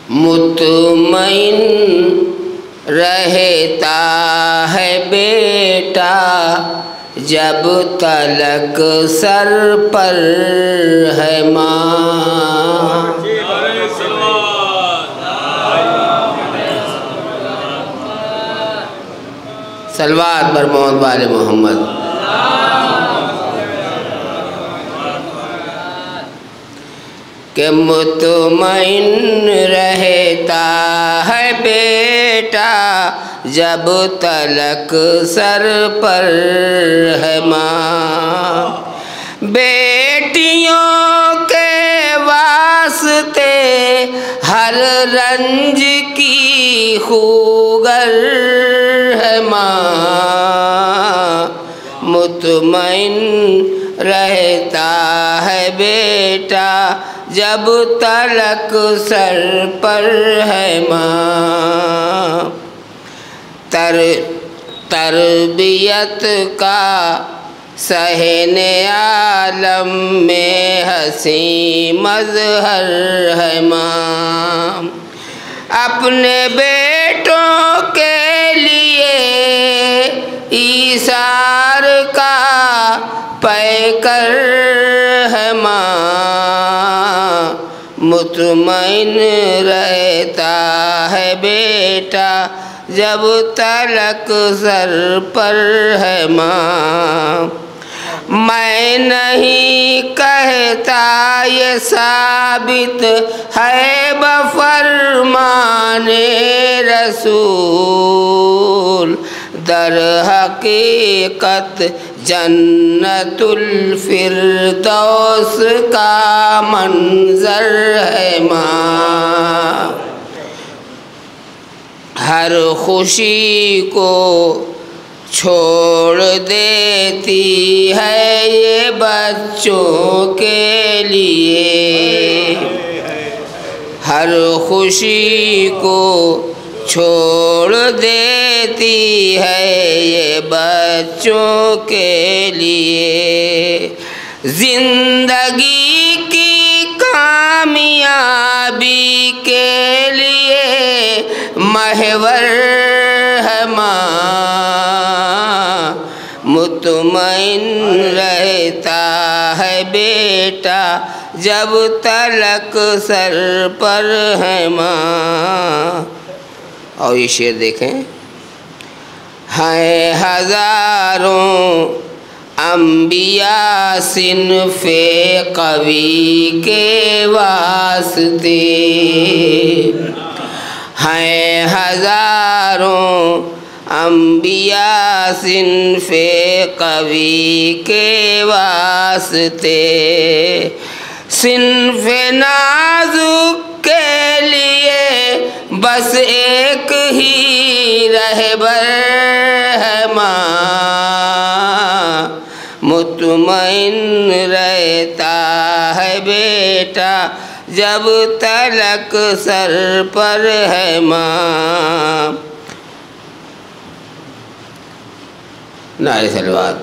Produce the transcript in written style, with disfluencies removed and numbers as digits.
مطمئن رہتا ہے بیٹا جب تلک سر پر ہے ماں۔ صلوات بر محمد وآل محمد۔ کہ مطمئن رہتا ہے بیٹا جب تلک سر پر ہے ماں۔ بیٹیوں کے واسطے ہر رنج کی خوگر ہے ماں۔ مطمئن رہتا ہے بیٹا جب تلک سر پر ہے ماں۔ تربیت کا صحن عالم میں حسین مظہر ہے ماں۔ اپنے بیٹوں کے لیے ایثار کا پیکر ہے ماں۔ مطمئن رہتا ہے بیٹا جب تلک سر پر ہے ماں۔ میں نہیں کہتا یہ ثابت ہے بفرمان رسول، در حقیقت جنت الفردوس کا منظر ہے ماں۔ ہر خوشی کو چھوڑ دیتی ہے یہ بچوں کے لیے۔ ہر خوشی کو چھوڑ دیتی ہے یہ بچوں کے لیے۔ زندگی کی کامیابی کے لیے محور ہے ماں۔ مطمئن رہتا ہے بیٹا جب تلک سر پر ہے ماں۔ اور یہ شعر دیکھیں۔ ہیں ہزاروں انبیاء صنف قوی کے واسطے، ہیں ہزاروں انبیاء صنف قوی کے واسطے، صنف نازک کے لیے بس ایک ہی رہبر ہے ماں۔ مطمئن رہتا ہے بیٹا جب تلک سر پر ہے ماں۔ نعرہ صلوات۔